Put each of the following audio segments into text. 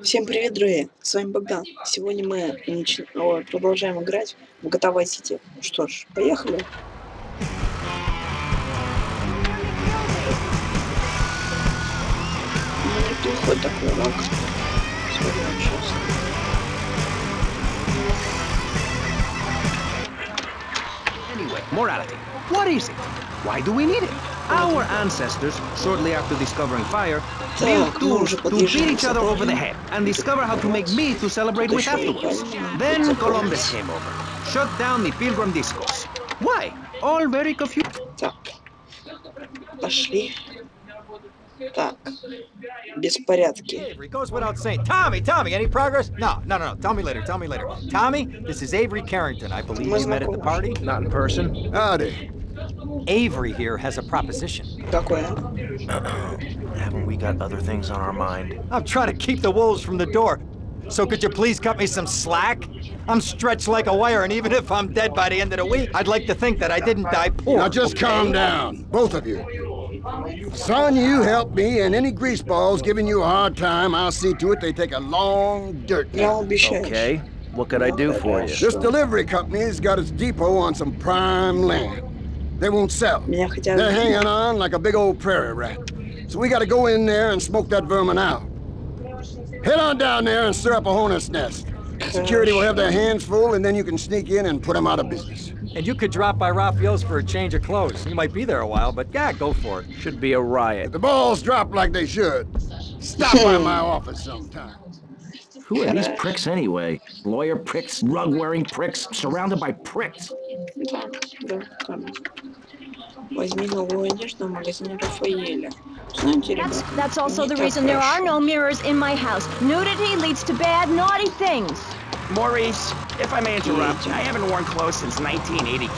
Всем привет, друзья! С вами Богдан. Сегодня мы продолжаем играть в GTA Vice City. Что ж, поехали. Ну, плохой такой рок. Смотрим сейчас. Anyway, morality. What is it? Why do we need it? Our ancestors, shortly after discovering fire, built tools to beat each other over the head and discover how to make meat to celebrate with afterwards. Then Columbus came over, shut down the Pilgrim discos. Why? All very confused. Так, пошли. Так, беспорядки. Avery goes without saying. Tommy, any progress? No. Tell me later. Tommy, this is Avery Carrington. I believe Мы you met at the party. Not in person. Howdy. Avery here has a proposition. Какое? Haven't we got other things on our mind? I'm trying to keep the wolves from the door. So could you please cut me some slack? I'm stretched like a wire, and even if I'm dead by the end of the week, I'd like to think that I didn't die poor. Now just calm down, both of you. Son, you help me, and any greaseballs giving you a hard time, I'll see to it they take a long dirt Я nap. обещаю. Okay, what could I do for you? This delivery company's got its depot on some prime land. They won't sell. Меня хотят... They're hanging on like a big old prairie rat. So we gotta go in there and smoke that vermin out. Head on down there and stir up a hornet's nest. Security will have their hands full, and then you can sneak in and put them out of business. And you could drop by Raphael's for a change of clothes. You might be there a while, but yeah, go for it. Should be a riot. If the balls drop like they should, stop by my office sometime. Who are these pricks anyway? Lawyer pricks, rug-wearing pricks, surrounded by pricks. Да, там. Возьми новую одежду в магазине Рафаэля. Знаете, ребята, That's also не the так reason there are хорошо. no mirrors in my house. Nudity leads to bad, naughty things. Maurice, if I may interrupt, I haven't worn clothes since 1982.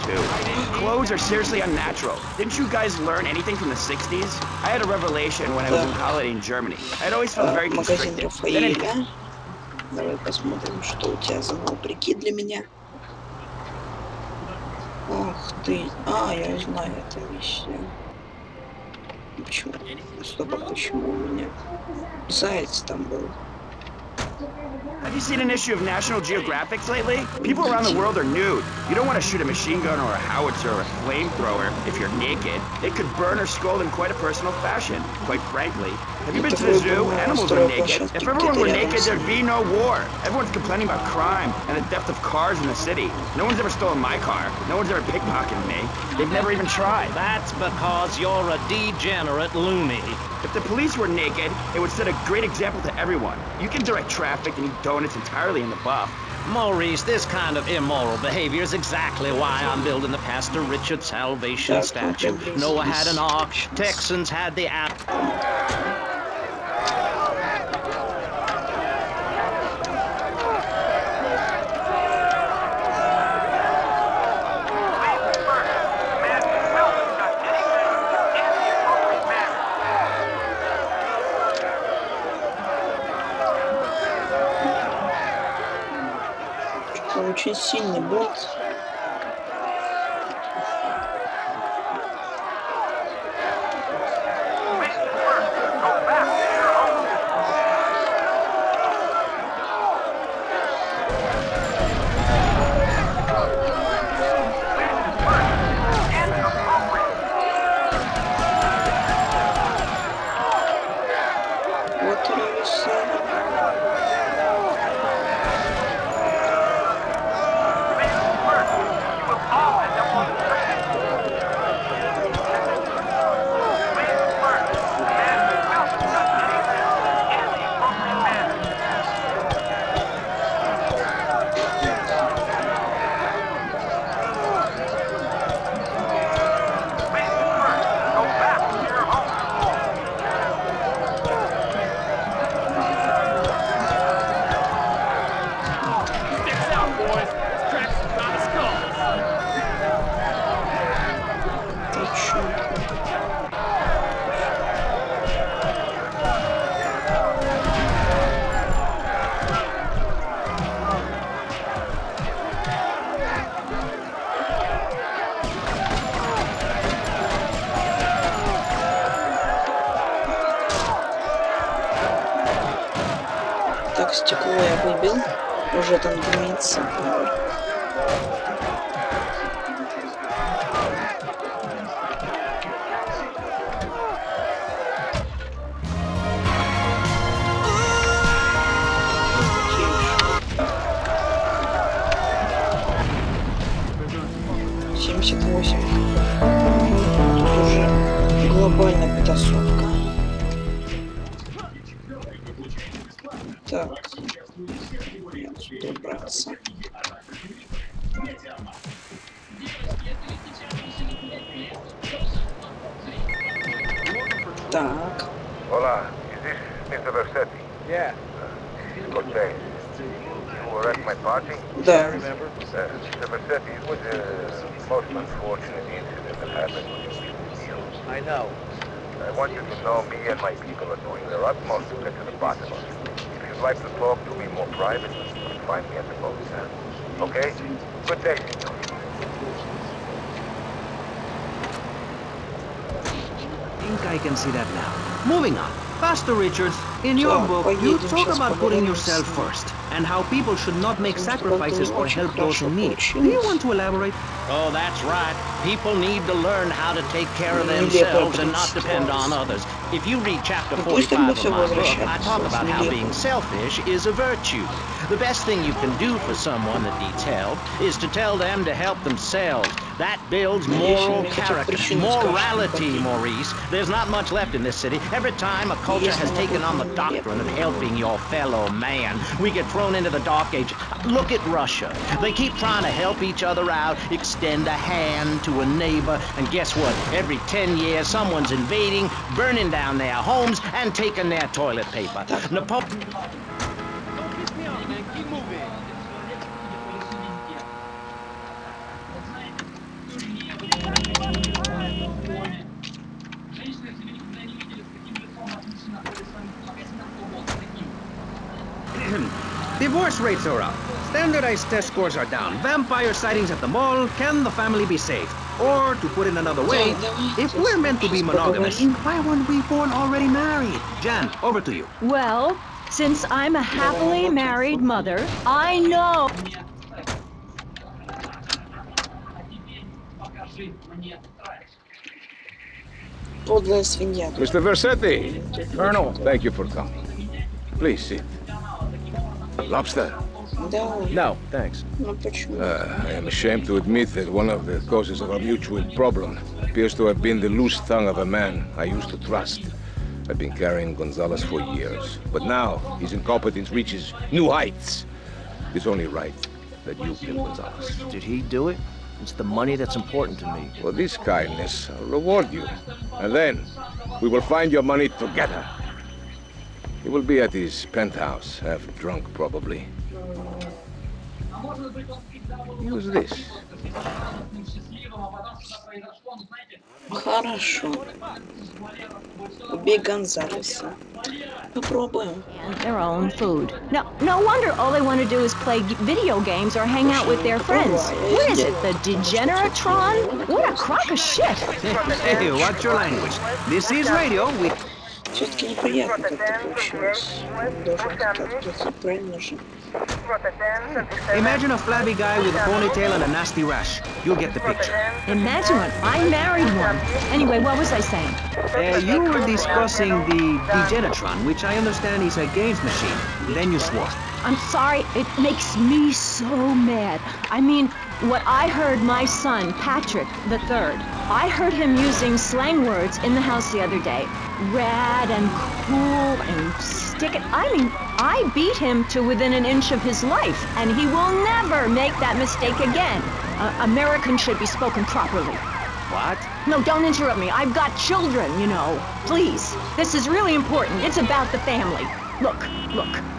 Clothes are seriously unnatural. Didn't you guys learn anything from the 60s? I had a revelation when I was in college in Germany. I'd always felt very Магазин constricted. Then it Рафаэля. Давай посмотрим, что у тебя за новый прикид для меня. Ах ты. А, я знаю эту вещь. Почему? Стоп, а почему у меня заяц там был? Have you seen an issue of National Geographic lately? People around the world are nude. You don't want to shoot a machine gun or a howitzer or a flamethrower if you're naked. It could burn or scald in quite a personal fashion. Quite frankly, have you been to the zoo? Animals are naked. If everyone were naked, there'd be no war. Everyone's complaining about crime and the theft of cars in the city. No one's ever stolen my car. No one's ever pickpocketed me. They've never even tried. That's because you're a degenerate loony. If the police were naked, it would set a great example to everyone. You can direct traffic and eat donuts entirely in the buff. Maurice, this kind of immoral behavior is exactly why I'm building the Pastor Richard Salvation statue. Noah had an ark, Texans had the app. Очень сильный бунт. Вот ревисы. Так, стекло я выбил. Уже там дымится. Тут уже глобальная потасовка. Так, я отсюда убраться. Так. Hola, is this Mr. Versetti? Yeah. This is Cortez. You were at my party? Да. Mr. Versetti, it was a most unfortunate incident that happened with you. I know. I want you to know me and my people are doing their utmost to get to the bottom of it. If you'd like to talk to me more privately, you can find me at the boat. Okay? Good day, senor. I think I can see that now. Moving on. Pastor Richards, in your So, book, поедем you talk сейчас about putting поговорим yourself с- first and how people should not make Потому что sacrifices как-то or очень help those in хорошо need. Do you получилось. want to elaborate? Oh, that's right. People need to learn how to take care of Нелепая themselves and not ситуация. depend on others. If you read chapter Ну, пусть тогда 45 всё of my book, I возвращается talk с about how нелепым. being selfish is a virtue. The best thing you can do for someone that needs help is to tell them to help themselves. That builds Надеюсь, moral мне хотя бы character. причину скажут, Morality, нападение. Maurice. There's not much left in this city. Every time a culture Если has taken on the нападение doctrine of нелепое. helping your fellow man, we get thrown into the dark age. Look at Russia. They keep trying to help each other out, extend a hand to a neighbor, and guess what? Every 10 years, someone's invading, burning down their homes, and taking their toilet paper. Divorce rates are up. Standardized test scores are down. Vampire sightings at the mall. Can the family be saved? Or, to put it another way, if we're meant to be monogamous, why weren't we born already married? Jan, over to you. Well, since I'm a happily married mother, I know. Подлая свинья. Mr. Versetti! Colonel, thank you for coming. Please sit. Lobster. Да, No, thanks. ну почему? I am ashamed to admit that one of the causes of our mutual problem appears to have been the loose tongue of a man I used to trust. I've been carrying Gonzalez for years, but now his incompetence reaches new heights. It's only right that you kill Gonzalez. Did he do it? It's the money that's important to me. For this kindness, I'll reward you. And then, we will find your money together. He will be at his penthouse, half drunk probably. Use this. Хорошо. Убей Гонзалеса. Попробуем. And their own food. No wonder all they want to do is play video games or hang out with their friends. What is it, the Degeneratron? What a crock of shit! Hey, watch your language. This is radio. We... Все-таки неприятно как-то получилось. Должен как-то правильно же. Imagine a flabby guy with a ponytail and a nasty rash. You'll get the picture. Imagine it. I married one. Anyway, what was I saying? You were discussing the Degenatron, which I understand is a games machine. Then you swore. I'm sorry, it makes me so mad. I mean, what I heard my son, Patrick III, I heard him using slang words in the house the other day. Rad and cool and stick it. I mean, I beat him to within an inch of his life, and he will never make that mistake again. Americans should be spoken properly. What? No, don't interrupt me. I've got children, you know. Please. This is really important. It's about the family. Look.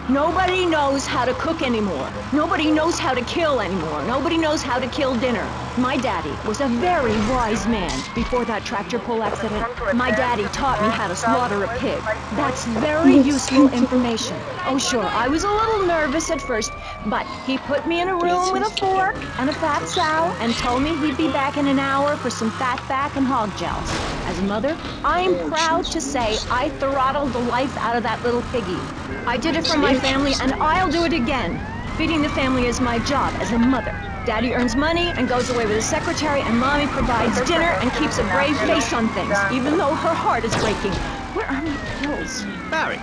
Nobody knows how to cook anymore. Nobody knows how to kill anymore. Nobody knows how to kill dinner. My daddy was a very wise man before that tractor pull accident. My daddy taught me how to slaughter a pig. That's very useful information. Oh, sure, I was a little nervous at first, But he put me in a room with a fork and a fat sow and told me he'd be back in an hour for some fat back and hog gels. As a mother, I'm proud to say I throttled the life out of that little piggy. I did it for my family, and I'll do it again. Feeding the family is my job as a mother. Daddy earns money and goes away with his secretary, and Mommy provides dinner and keeps a brave face on things, even though her heart is breaking. Where are my pills? Barry,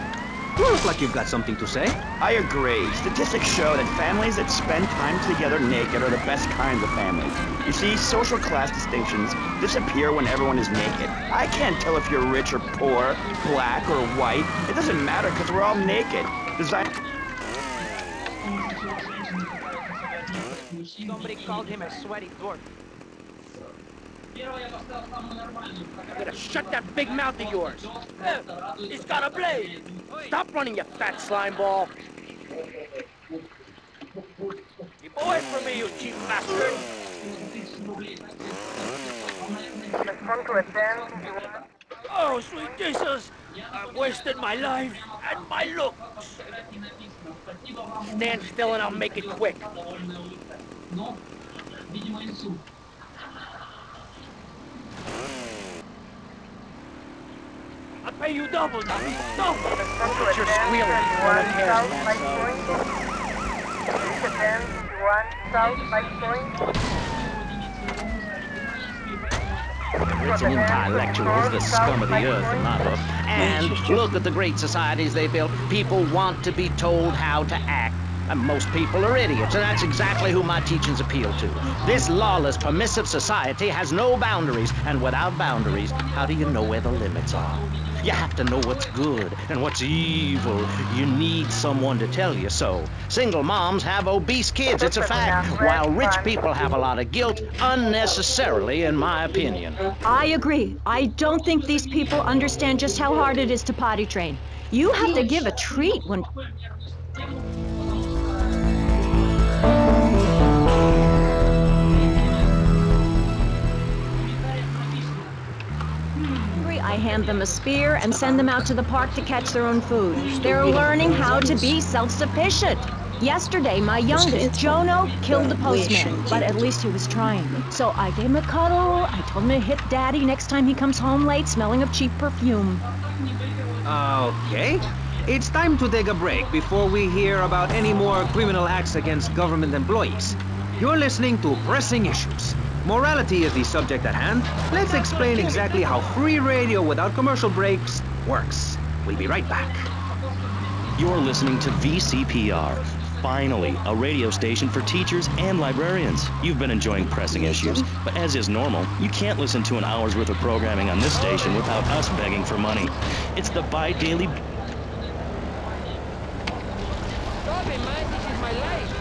you look like you've got something to say. I agree. Statistics show that families that spend time together naked are the best kinds of families. You see, social class distinctions disappear when everyone is naked. I can't tell if you're rich or poor, black or white. It doesn't matter because we're all naked. Somebody called him a sweaty dork. You better shut that big mouth of yours. He's got a blade. Stop running, you fat slime ball. Keep away from me, you cheap bastard. Oh, sweet Jesus. I've wasted my life and my looks. Stand still and I'll make it quick. I'll pay you double, Dummy. Double! But you're squealing. No one cares, Rich and intellectuals, the scum of the earth in my book. And look at the great societies they built. People want to be told how to act. And most people are idiots, and that's exactly who my teachings appeal to. This lawless, permissive society has no boundaries, and without boundaries, how do you know where the limits are? You have to know what's good and what's evil. You need someone to tell you so. Single moms have obese kids, it's a fact, while rich people have a lot of guilt, unnecessarily, in my opinion. I agree. I don't think these people understand just how hard it is to potty train. You have to give a treat when... I hand them a spear and send them out to the park to catch their own food. They're learning how to be self-sufficient. Yesterday, my youngest, Jono, killed the postman, but at least he was trying. So I gave him a cuddle, I told him to hit Daddy next time he comes home late smelling of cheap perfume. Okay. It's time to take a break before we hear about any more criminal acts against government employees. You're listening to Pressing Issues. Morality is the subject at hand. Let's explain exactly how free radio without commercial breaks works. We'll be right back. You're listening to VCPR. Finally, a radio station for teachers and librarians. You've been enjoying Pressing Issues, but as is normal, you can't listen to an hour's worth of programming on this station without us begging for money. It's the bi-daily... Stop it, man. This is my life.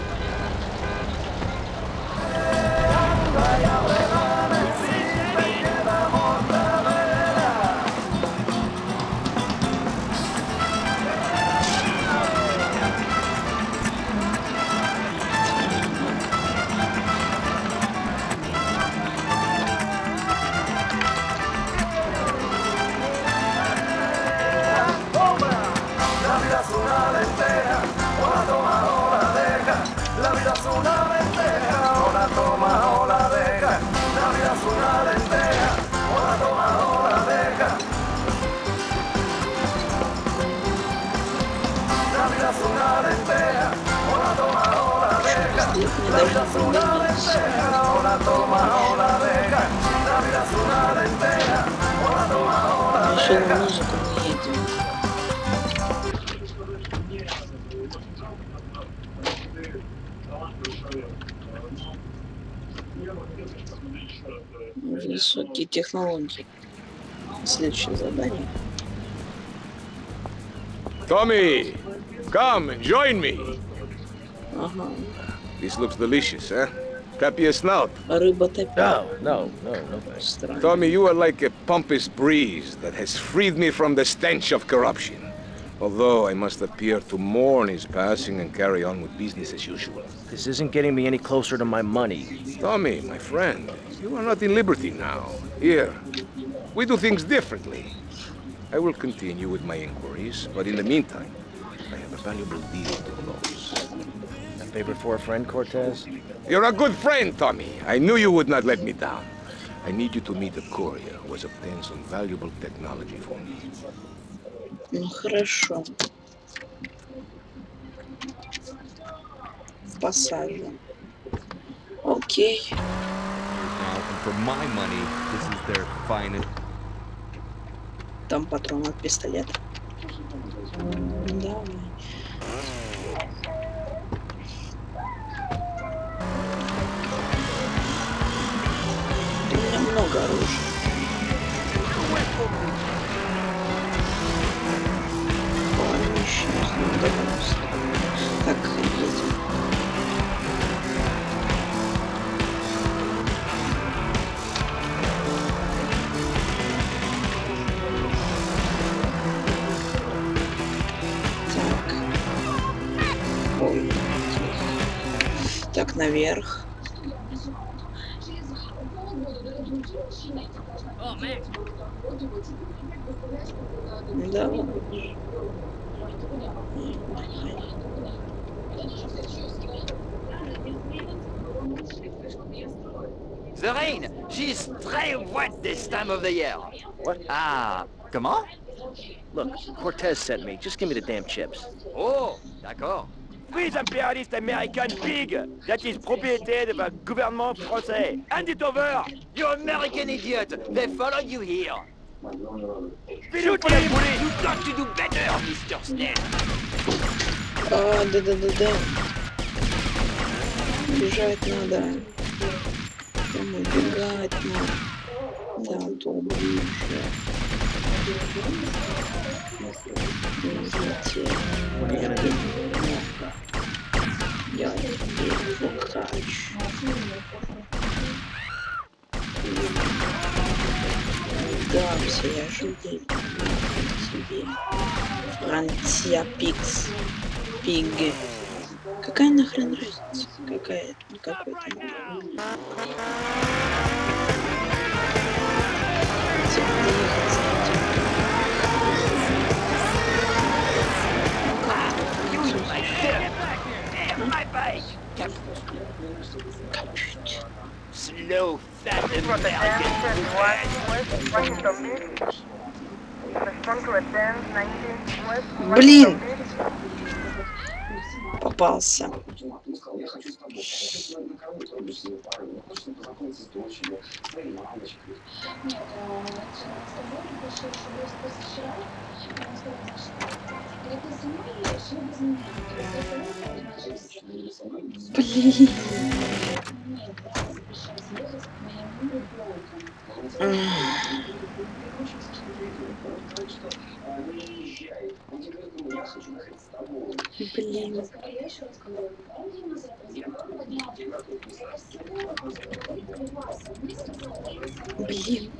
Высокие технологии. Следующее задание. Tommy, come and join me. Ага. This looks delicious, eh? Happy as snout. Рыба топит. No thanks. Странно. Tommy, you are like a pompous breeze that has freed me from the stench of corruption. Although I must appear to mourn his passing and carry on with business as usual. This isn't getting me any closer to my money. Tommy, my friend, you are not in liberty now. Here, we do things differently. I will continue with my inquiries, but in the meantime, I have a valuable deal to close. A favor for a friend, Cortez? You're a good friend, Tommy. I knew you would not let me down. I need you to meet a courier who has obtained some valuable technology for me. Ну хорошо. Посажен. Окей. Now, and for my money, this is their finest. Там патрон от пистолета. Давай. У меня много оружия. Ладно, еще не догадался. Так, едем. Ой. Так, наверх. Да. The rain, she's très wet this time of the year. What? Ah, Comment? Look, Cortez sent me. Just give me the damn chips. oh, d'accord. Freeze imperialist American pig! That is propriété de the gouvernement français. Hand it over! You American idiot! They followed you here. Shoot him! You got to do better, Mr. Snell. А, да. Бежать надо. Там убегать надо. Да, то ближе. Видите. What are you gonna do? Я теперь покачу. Да, все, я жудель. Тебе. Франция Пикс. Пиг. Какая нахрен разница? Какая? Какой-то. Slow, fat American. Блин! Попался. Блин. Блин. Блин.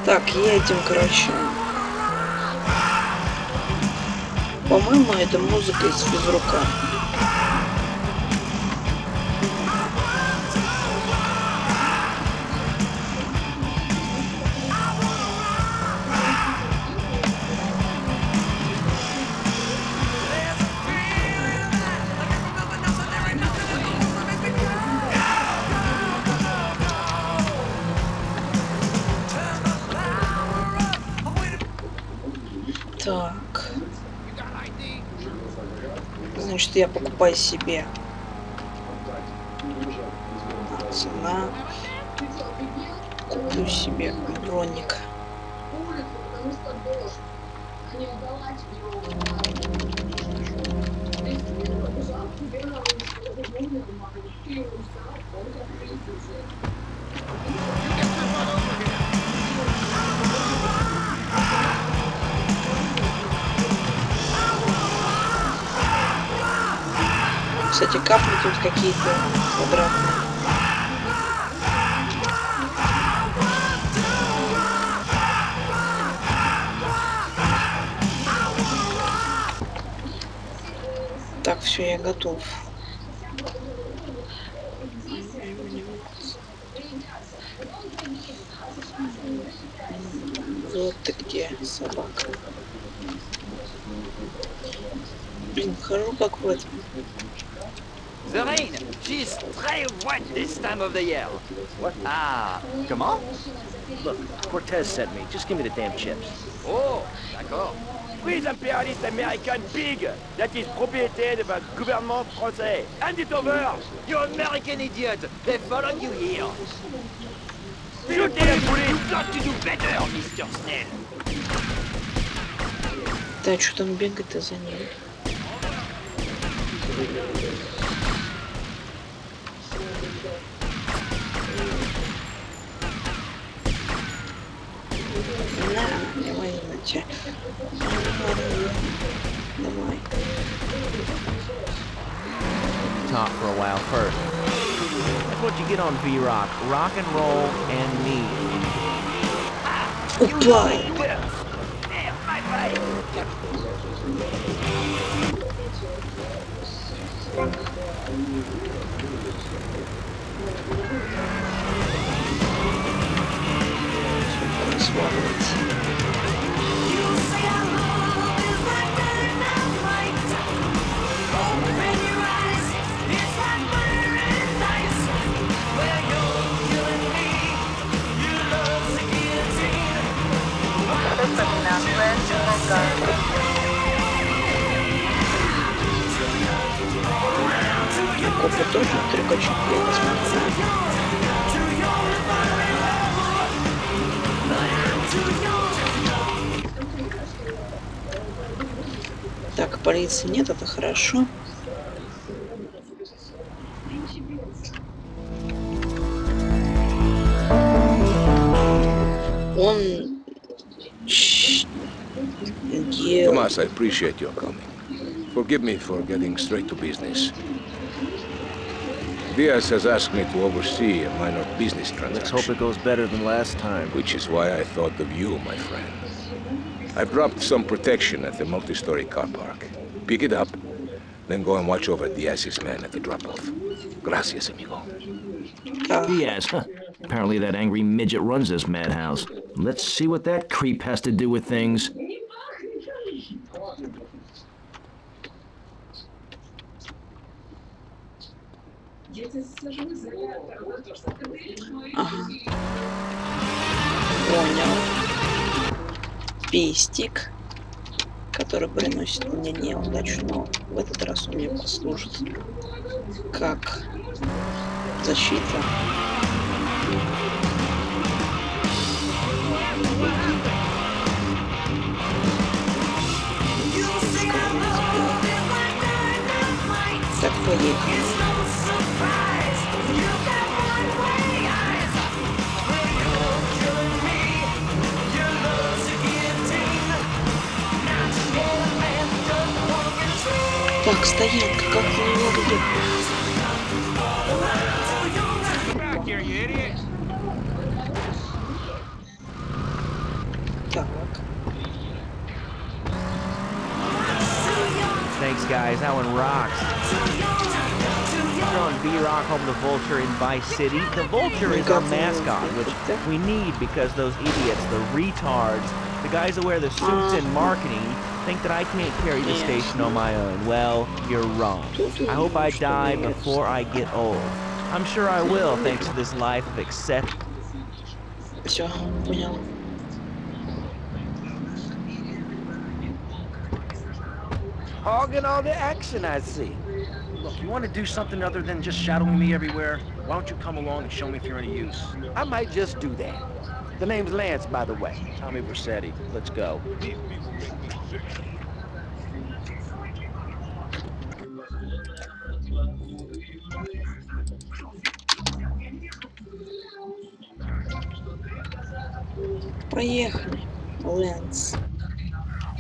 Так, едем, короче. По-моему, это музыка из физрука. Так. Значит, я покупаю себе. Цена. Куплю себе броник. Кстати, капли тут какие-то квадратные. Так, все, я готов. Вот ты где, собака. Блин, хожу как в этом. The rain, she's très wet this time of the year. What? Ah, comment? Look, Cortez sent me. Just give me the damn chips. Oh, d'accord. Prise impérialiste américaine big, that is propriété du gouvernement français. Hand it over! You American idiot! They followed you here. Shoot him! You've got to do better, Mr. Snell. Да, что там бегать-то за ним? На, давай, иначе. Давай. Talk for a while first. That's what you get on V-Rock. Rock and roll and me. Опа! Копы тоже трюкачок, я посмотрю. Так, полиции нет, это хорошо. Он... Tomas, I appreciate your coming. Forgive me for getting straight to business. Diaz has asked me to oversee a minor business transaction. Let's hope it goes better than last time. Which is why I thought of you, my friend. I've dropped some protection at the multi-story car park. Pick it up, then go and watch over Diaz's men at the drop-off. Gracias, amigo. Diaz, huh? Apparently that angry midget runs this madhouse. Let's see what that creep has to do with things. Ага. Понял. Пистик, который приносит мне неудачу, но в этот раз он мне послужит как защита. Так, поехали. Так, стоянка, как на него где? Так. Thanks, guys. That one rocks. Throwing V-Rock home to Vulture in Vice City. The Vulture is our mascot, which we need because those idiots, the retards, the guys that wear the suits in marketing, think that I can't carry the station on my own. Well, you're wrong. I hope I die before I get old. I'm sure I will, thanks to this life of accept. Все, понял. Hogging all the action, I see. Look, you want to do something other than just shadowing me everywhere? Why don't you come along and show me if you're any use? I might just do that. The name's Lance, by the way. Tommy Vercetti. Let's go. Поехали, Лэнс.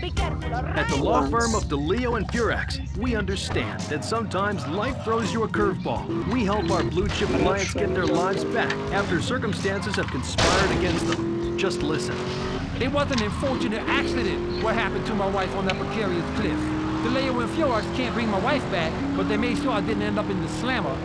At the law firm of DeLeo and Furex, we understand that sometimes life throws you a curveball. We help our blue chip clients get their lives back after circumstances have conspired against them. Just listen. It was an unfortunate accident what happened to my wife on that precarious cliff. DeLeo and Furex can't bring my wife back, but they made sure I didn't end up in the slammer.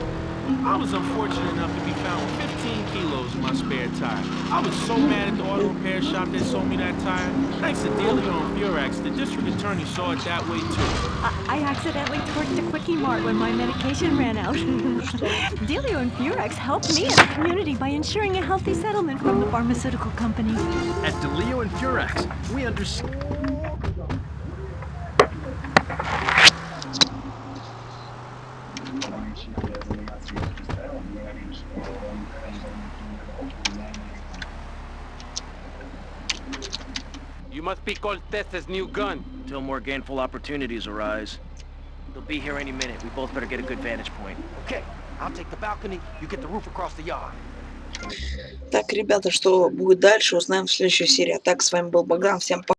I was unfortunate enough to be found with 15 kilos in my spare tire. I was so mad at the auto repair shop that sold me that tire. Thanks to Delio and Furax, the district attorney saw it that way too. I accidentally torched a Quickie Mart when my medication ran out. Delio and Furax helped me and the community by ensuring a healthy settlement from the pharmaceutical company. At Delio and Furax, we understand. You must be Cortez's new gun. Until more gainful opportunities arise. They'll be here any minute. We both better get a good vantage point. Okay, I'll take the balcony, you get the roof across the yard. Так, ребята, что будет дальше, узнаем в следующей серии. А так, с вами был Богдан. Всем пока.